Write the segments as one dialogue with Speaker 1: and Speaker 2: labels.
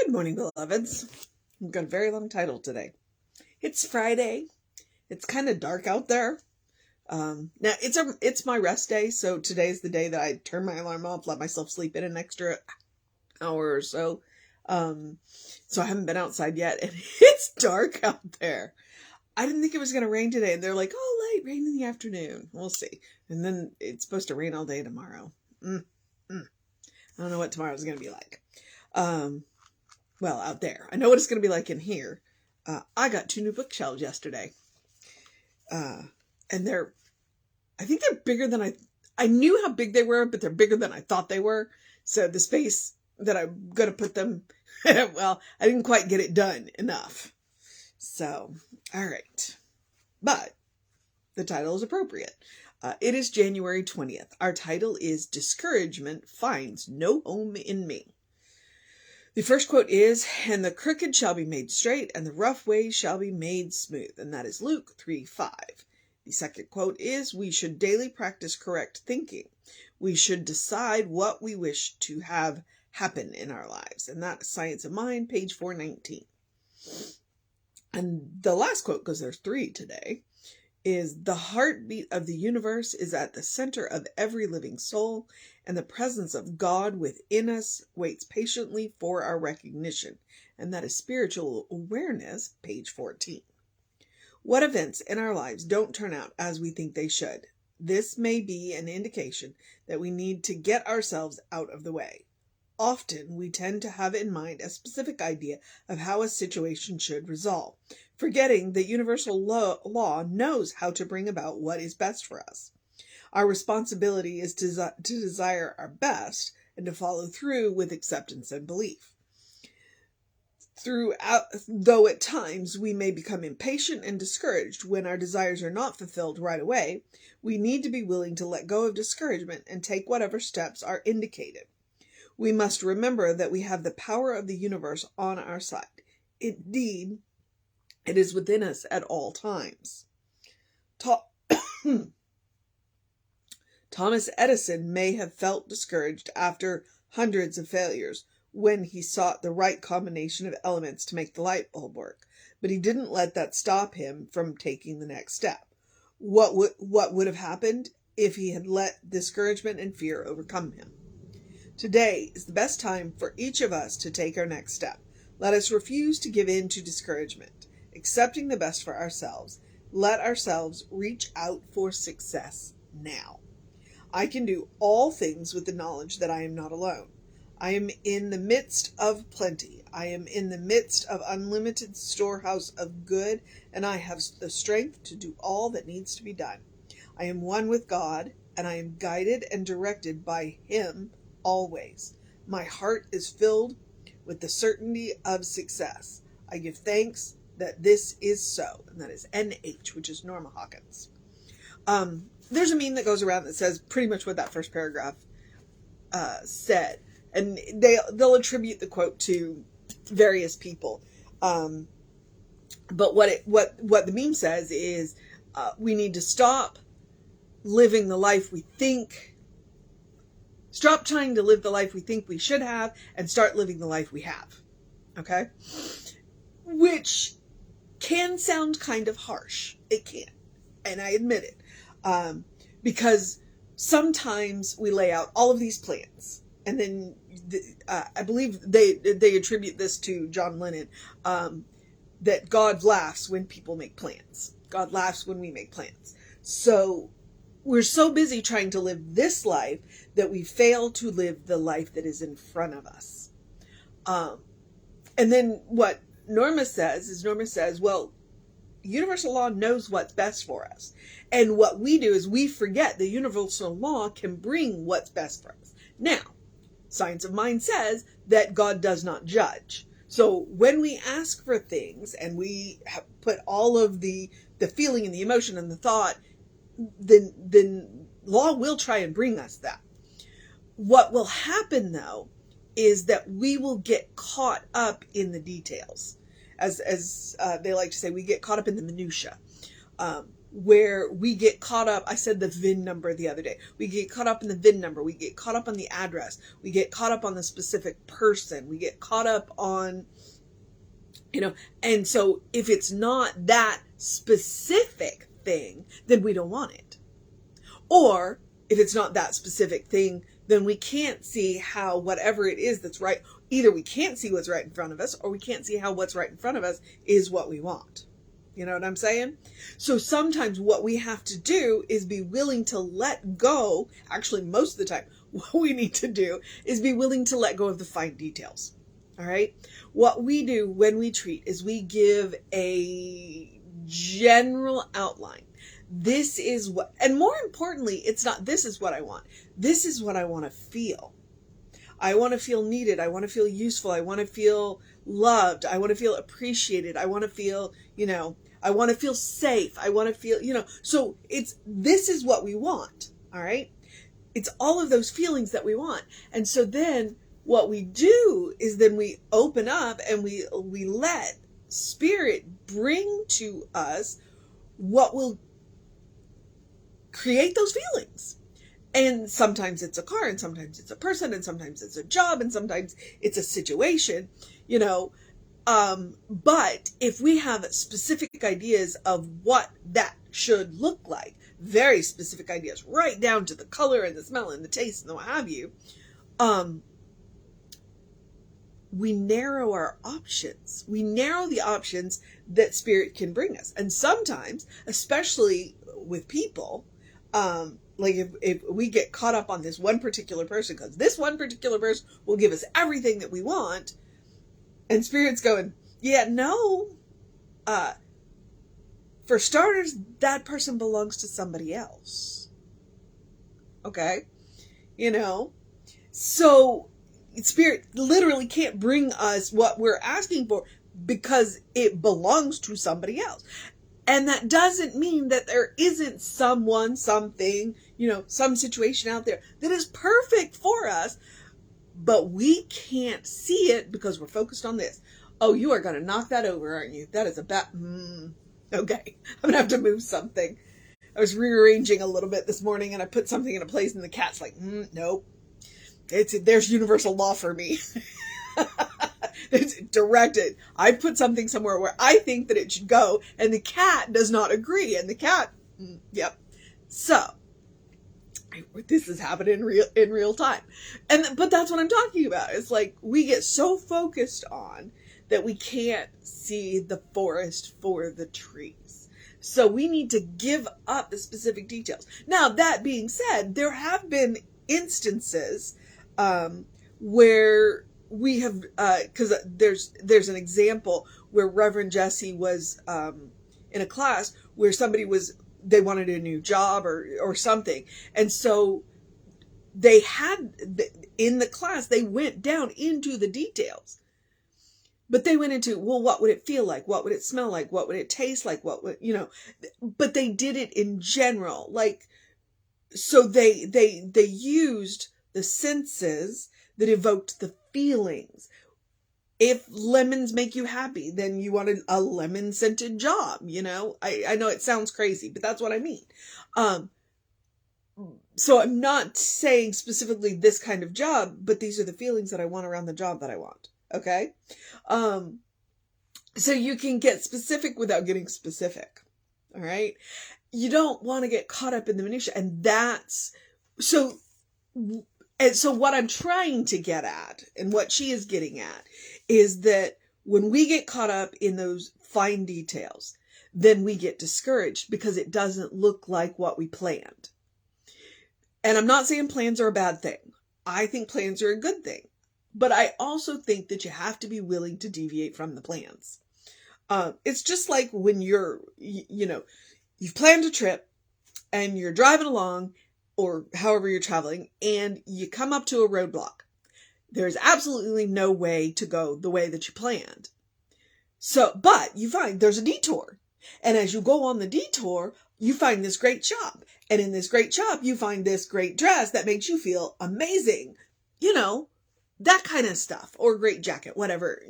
Speaker 1: Good morning, beloveds. I've got a very long title today. It's Friday. It's kind of dark out there. Now it's my rest day, so today's the day that I turn my alarm off, let myself sleep in an extra hour or so. So I haven't been outside yet, and it's dark out there. I didn't think it was going to rain today, and they're like, "Oh, light rain in the afternoon." We'll see. And then it's supposed to rain all day tomorrow. I don't know what tomorrow's going to be like. Well, out there. I know what it's going to be like in here. I got 2 new bookshelves yesterday. And I think they're bigger than I knew how big they were, but they're bigger than I thought they were. So the space that I'm going to put them, well, I didn't quite get it done enough. So, all right. But the title is appropriate. It is January 20th. Our title is Discouragement Finds No Home in Me. The first quote is, "And the crooked shall be made straight, and the rough ways shall be made smooth." And that is Luke 3:5. The second quote is, "We should daily practice correct thinking. We should decide what we wish to have happen in our lives." And that is Science of Mind, page 419. And the last quote, because there's 3 today, is, "The heartbeat of the universe is at the center of every living soul, and the presence of God within us waits patiently for our recognition." And that is Spiritual Awareness, page 14. What events in our lives don't turn out as we think they should? This may be an indication that we need to get ourselves out of the way. Often we tend to have in mind a specific idea of how a situation should resolve, forgetting that universal law knows how to bring about what is best for us. Our responsibility is to desire our best and to follow through with acceptance and belief. Though at times we may become impatient and discouraged when our desires are not fulfilled right away, we need to be willing to let go of discouragement and take whatever steps are indicated. We must remember that we have the power of the universe on our side. Indeed, it is within us at all times. Thomas Edison may have felt discouraged after hundreds of failures when he sought the right combination of elements to make the light bulb work, but he didn't let that stop him from taking the next step. What would have happened if he had let discouragement and fear overcome him? Today is the best time for each of us to take our next step. Let us refuse to give in to discouragement, accepting the best for ourselves. Let ourselves reach out for success now. I can do all things with the knowledge that I am not alone. I am in the midst of plenty. I am in the midst of unlimited storehouse of good, and I have the strength to do all that needs to be done. I am one with God, and I am guided and directed by Him always. My heart is filled with the certainty of success. I give thanks that this is so." And that is NH, which is Norma Hawkins. There's a meme that goes around that says pretty much what that first paragraph said. And they'll attribute the quote to various people. But what the meme says is we need to stop living the life we think. Stop trying to live the life we think we should have and start living the life we have. Okay? Which can sound kind of harsh. It can. And I admit it. Because sometimes we lay out all of these plans. And then I believe they attribute this to John Lennon, that God laughs when people make plans. God laughs when we make plans. So we're so busy trying to live this life that we fail to live the life that is in front of us. And then what Norma says, well, universal law knows what's best for us. And what we do is we forget the universal law can bring what's best for us. Now, Science of Mind says that God does not judge. So when we ask for things and we put all of the feeling and the emotion and the thought, then law will try and bring us that. What will happen, though, is that we will get caught up in the details. As they like to say, we get caught up in the minutia. where we get caught up. I said the VIN number the other day. We get caught up in the VIN number. We get caught up on the address. We get caught up on the specific person. We get caught up on, and so if it's not that specific thing, then we don't want it. Or if it's not that specific thing, then we can't see how whatever it is that's right, either we can't see what's right in front of us, or we can't see how what's right in front of us is what we want. You know what I'm saying? So sometimes what we have to do is be willing to let go. Actually, most of the time, what we need to do is be willing to let go of the fine details. All right? What we do when we treat is we give a general outline. This is what, and more importantly, it's not this is what I want. This is what I want to feel. I want to feel needed. I want to feel useful. I want to feel loved. I want to feel appreciated. I want to feel, I want to feel safe. I want to feel, so this is what we want. All right. It's all of those feelings that we want. And so then what we do is then we open up and we let Spirit bring to us what will create those feelings. And sometimes it's a car, and sometimes it's a person, and sometimes it's a job, and sometimes it's a situation, but if we have specific ideas of what that should look like, very specific ideas, right down to the color and the smell and the taste and what have you, we narrow our options. We narrow the options that Spirit can bring us. And sometimes, especially with people, like if we get caught up on this one particular person, because this one particular person will give us everything that we want, and Spirit's going, yeah, no, for starters, that person belongs to somebody else. Okay? So Spirit literally can't bring us what we're asking for because it belongs to somebody else. And that doesn't mean that there isn't someone, something, some situation out there that is perfect for us, but we can't see it because we're focused on this. Oh, you are going to knock that over, aren't you? That is a bad, okay, I'm going to have to move something. I was rearranging a little bit this morning and I put something in a place and the cat's like, nope. There's universal law for me. It's directed. I put something somewhere where I think that it should go, and the cat does not agree. And the cat, yep. So this is happening in real time, but that's what I'm talking about. It's like we get so focused on that we can't see the forest for the trees. So we need to give up the specific details. Now, that being said, there have been instances where we have, because there's an example where Reverend Jesse was in a class where they wanted a new job or something, and so they had in the class they went down into the details, but they went into, well, what would it feel like? What would it smell like? What would it taste like? What would But they did it in general, like, so they used the senses that evoked the feelings. If lemons make you happy, then you wanted a lemon scented job, I know it sounds crazy, but that's what I mean. So I'm not saying specifically this kind of job, but these are the feelings that I want around the job that I want. Okay. So you can get specific without getting specific. All right. You don't want to get caught up in the minutia, and so what I'm trying to get at, and what she is getting at, is that when we get caught up in those fine details, then we get discouraged because it doesn't look like what we planned. And I'm not saying plans are a bad thing. I think plans are a good thing. But I also think that you have to be willing to deviate from the plans. It's just like when you've planned a trip and you're driving along, or however you're traveling, and you come up to a roadblock. There's absolutely no way to go the way that you planned. But you find there's a detour. And as you go on the detour, you find this great shop. And in this great shop, you find this great dress that makes you feel amazing. That kind of stuff. Or great jacket, whatever,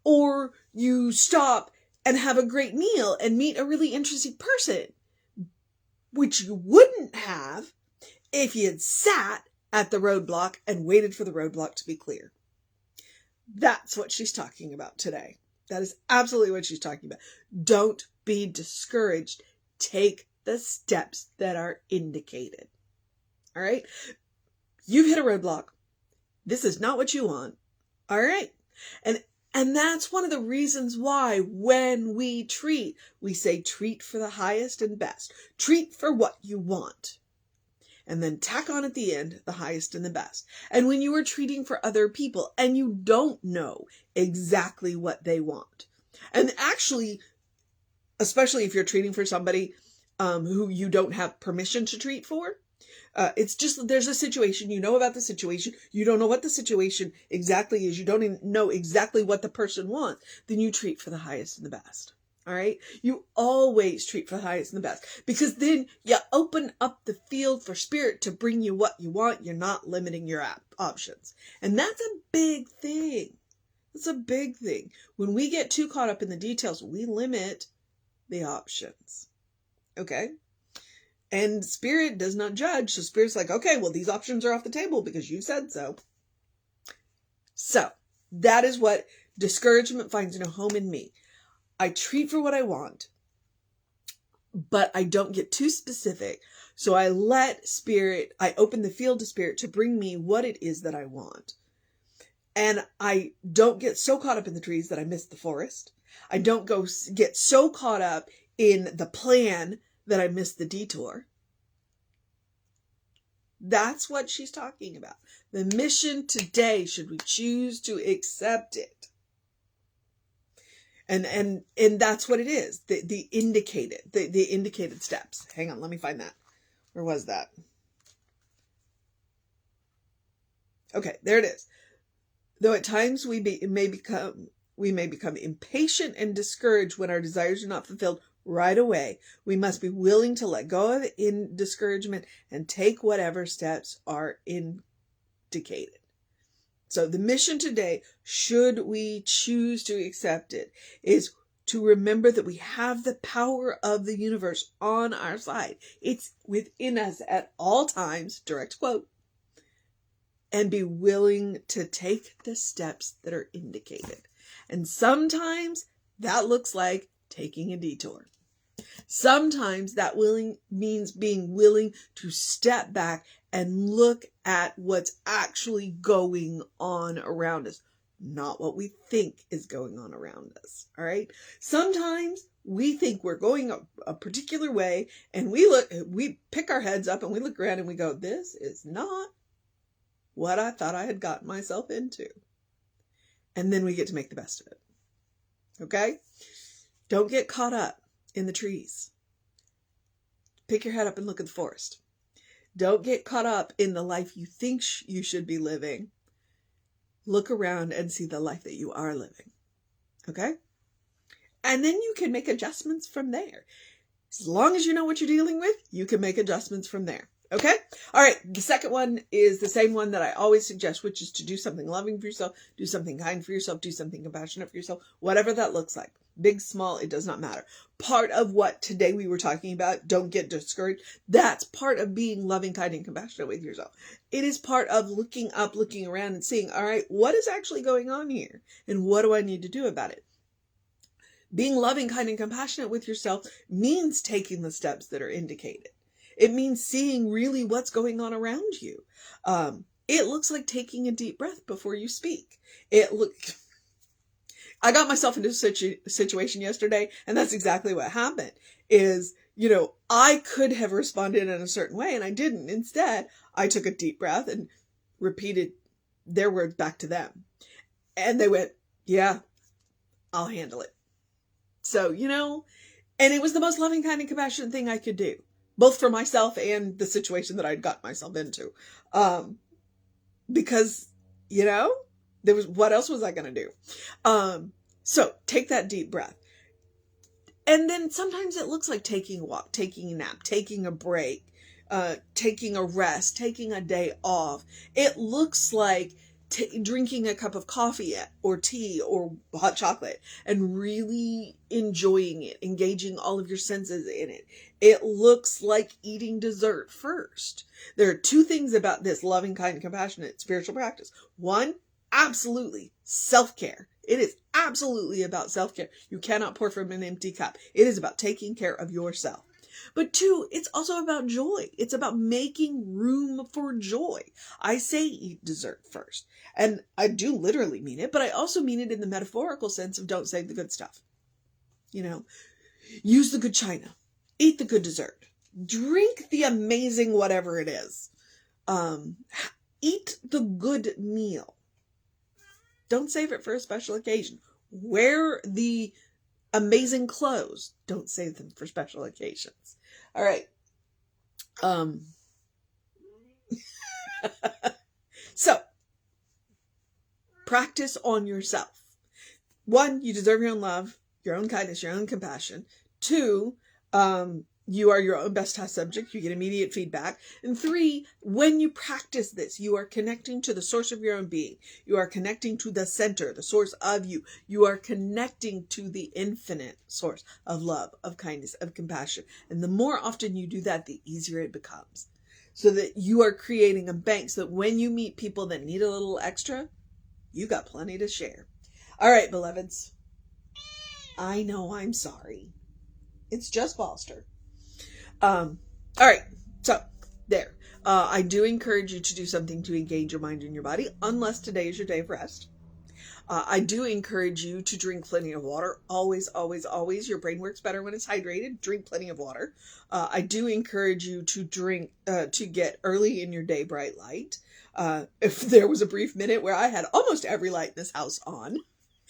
Speaker 1: Or you stop and have a great meal and meet a really interesting person. which you wouldn't have if you had sat at the roadblock and waited for the roadblock to be clear. That's what she's talking about today. That is absolutely what she's talking about. Don't be discouraged. Take the steps that are indicated. All right? You've hit a roadblock. This is not what you want. All right? And that's one of the reasons why when we treat, we say treat for the highest and best. Treat for what you want. And then tack on at the end, the highest and the best. And when you are treating for other people and you don't know exactly what they want, and actually, especially if you're treating for somebody who you don't have permission to treat for, it's just, there's a situation, you know about the situation, you don't know what the situation exactly is, you don't even know exactly what the person wants, then you treat for the highest and the best. All right. You always treat for the highest and the best, because then you open up the field for spirit to bring you what you want. You're not limiting your options. And that's a big thing. It's a big thing. When we get too caught up in the details, we limit the options. Okay. And spirit does not judge. So spirit's like, okay, well, these options are off the table because you said so. So that is what discouragement finds no home in me. I treat for what I want, but I don't get too specific. So I let spirit, I open the field to spirit to bring me what it is that I want. And I don't get so caught up in the trees that I miss the forest. I don't get so caught up in the plan that I miss the detour. That's what she's talking about. The mission today, should we choose to accept it? And that's what it is. The indicated steps. Hang on, let me find that. Where was that? Okay, there it is. Though at times we may become impatient and discouraged when our desires are not fulfilled right away, we must be willing to let go of in discouragement and take whatever steps are indicated. So the mission today, should we choose to accept it, is to remember that we have the power of the universe on our side. It's within us at all times, direct quote, and be willing to take the steps that are indicated. And sometimes that looks like taking a detour. Sometimes that means being willing to step back and look at what's actually going on around us, not what we think is going on around us. All right. Sometimes we think we're going a particular way, and we pick our heads up and we look around and we go, this is not what I thought I had gotten myself into. And then we get to make the best of it. Okay. Don't get caught up in the trees. Pick your head up and look at the forest. Don't get caught up in the life you think you should be living. Look around and see the life that you are living. Okay? And then you can make adjustments from there. As long as you know what you're dealing with, you can make adjustments from there. Okay? All right. The second one is the same one that I always suggest, which is to do something loving for yourself, do something kind for yourself, do something compassionate for yourself, whatever that looks like. Big, small, it does not matter. Part of what today we were talking about, don't get discouraged. That's part of being loving, kind, and compassionate with yourself. It is part of looking up, looking around and seeing, all right, what is actually going on here? And what do I need to do about it? Being loving, kind, and compassionate with yourself means taking the steps that are indicated. It means seeing really what's going on around you. It looks like taking a deep breath before you speak. I got myself into a situation yesterday, and that's exactly what happened. I could have responded in a certain way, and I didn't. Instead, I took a deep breath and repeated their words back to them. And they went, yeah, I'll handle it. So, and it was the most loving, kind, and compassionate thing I could do, both for myself and the situation that I'd got myself into. Because, what else was I going to do? So take that deep breath. And then sometimes it looks like taking a walk, taking a nap, taking a break, taking a rest, taking a day off. It looks like drinking a cup of coffee or tea or hot chocolate and really enjoying it, engaging all of your senses in it. It looks like eating dessert first. There are two things about this loving, kind, compassionate spiritual practice. One, absolutely self-care. It is absolutely about self-care. You cannot pour from an empty cup. It is about taking care of yourself. But two, it's also about joy. It's about making room for joy. I say eat dessert first. And I do literally mean it, but I also mean it in the metaphorical sense of don't save the good stuff. You know, use the good china. Eat the good dessert. Drink the amazing whatever it is. Eat the good meal. Don't save it for a special occasion. Wear the amazing clothes. Don't save them for special occasions. All right. So, practice on yourself. One, you deserve your own love, your own kindness, your own compassion. Two, you are your own best test subject. You get immediate feedback. And three, when you practice this, you are connecting to the source of your own being. You are connecting to the center, the source of you. You are connecting to the infinite source of love, of kindness, of compassion. And the more often you do that, the easier it becomes. So that you are creating a bank so that when you meet people that need a little extra, you got plenty to share. All right, beloveds. I know I'm sorry. It's just Foster. All right. So there, I do encourage you to do something to engage your mind and your body, unless today is your day of rest. I do encourage you to drink plenty of water. Always, always, always. Your brain works better when it's hydrated. Drink plenty of water. I do encourage you to drink, to get early in your day bright light. If there was a brief minute where I had almost every light in this house on,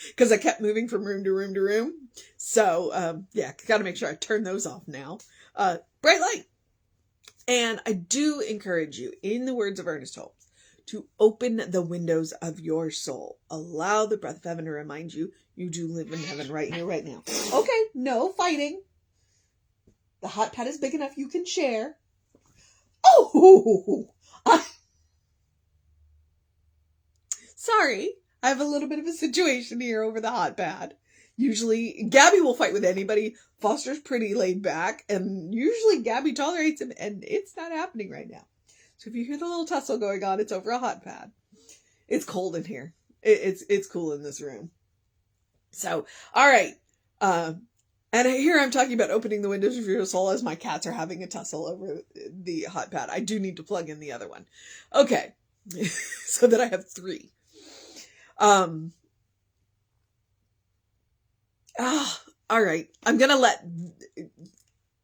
Speaker 1: because I kept moving from room to room to room. So, yeah, got to make sure I turn those off now. Bright light. And I do encourage you, in the words of Ernest Holmes, to open the windows of your soul. Allow the breath of heaven to remind you, you do live in heaven right here, right now. Okay, no fighting. The hot pad is big enough you can share. Oh! Sorry, I have a little bit of a situation here over the hot pad. Usually, Gabby will fight with anybody. Foster's pretty laid back, and usually Gabby tolerates him, and it's not happening right now. So if you hear the little tussle going on, it's over a hot pad. It's cold in here. It's cool in this room. So, all right. And here I'm talking about opening the windows of your soul as my cats are having a tussle over the hot pad. I do need to plug in the other one. Okay. So that I have three. All right. I'm going to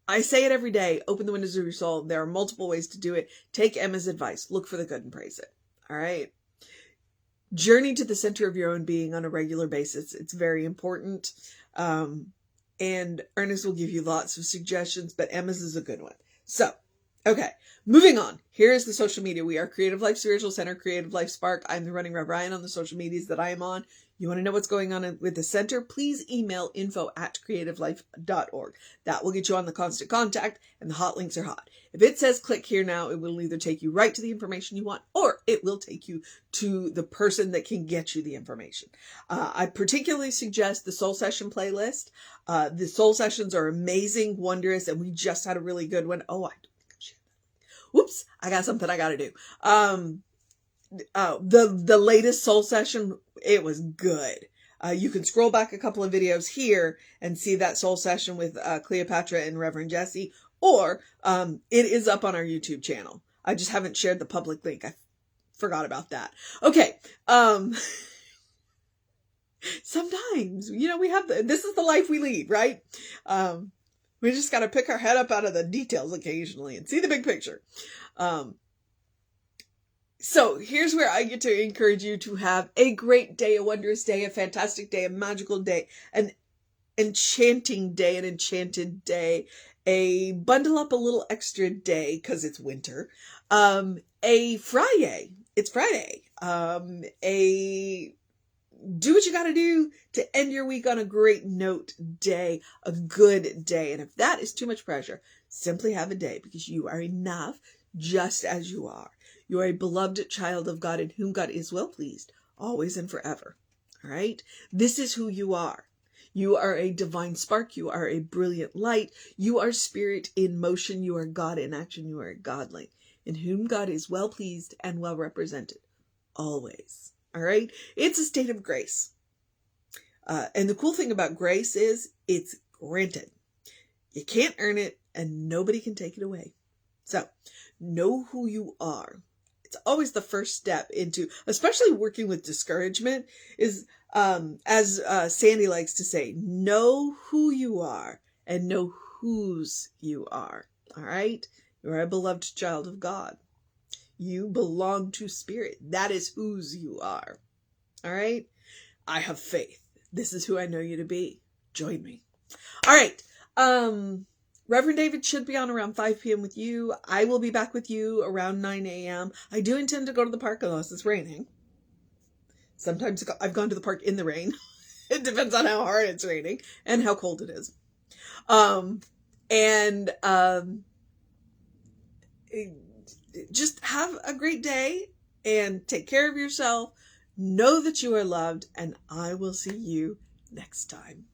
Speaker 1: I say it every day, open the windows of your soul. There are multiple ways to do it. Take Emma's advice. Look for the good and praise it. All right. Journey to the center of your own being on a regular basis. It's very important. And Ernest will give you lots of suggestions, but Emma's is a good one. So, okay. Moving on. Here is the social media. We are Creative Life Spiritual Center, Creative Life Spark. I'm the running Rev Ryan on the social medias that I am on. You want to know what's going on with the center? Please email info@creativelife.org. That will get you on the constant contact, and the hot links are hot. If it says click here now, it will either take you right to the information you want, or it will take you to the person that can get you the information. I particularly suggest the Soul Session playlist. The Soul Sessions are amazing, wondrous, and we just had a really good one. Oh, I don't think I'm sharing that. Whoops, I got something I got to do. The latest Soul Session, it was good. You can scroll back a couple of videos here and see that Soul Session with Cleopatra and Reverend Jesse, or it is up on our YouTube channel. I just haven't shared the public link. I forgot about that. Okay. Sometimes, we have this is the life we lead, right? We just got to pick our head up out of the details occasionally and see the big picture. So here's where I get to encourage you to have a great day, a wondrous day, a fantastic day, a magical day, an enchanting day, an enchanted day, a bundle up a little extra day because it's winter, a Friday, it's Friday, do what you got to do to end your week on a great note day, a good day. And if that is too much pressure, simply have a day, because you are enough just as you are. You are a beloved child of God in whom God is well pleased, always and forever. All right? This is who you are. You are a divine spark. You are a brilliant light. You are spirit in motion. You are God in action. You are a godling in whom God is well pleased and well represented. Always. All right? It's a state of grace. And the cool thing about grace is it's granted. You can't earn it and nobody can take it away. So know who you are. It's always the first step into, especially working with discouragement, is, as Sandy likes to say, know who you are and know whose you are. All right? You're a beloved child of God. You belong to spirit. That is whose you are. All right? I have faith. This is who I know you to be. Join me. All right. Reverend David should be on around 5 p.m. with you. I will be back with you around 9 a.m. I do intend to go to the park unless it's raining. Sometimes I've gone to the park in the rain. It depends on how hard it's raining and how cold it is. Just have a great day and take care of yourself. Know that you are loved, and I will see you next time.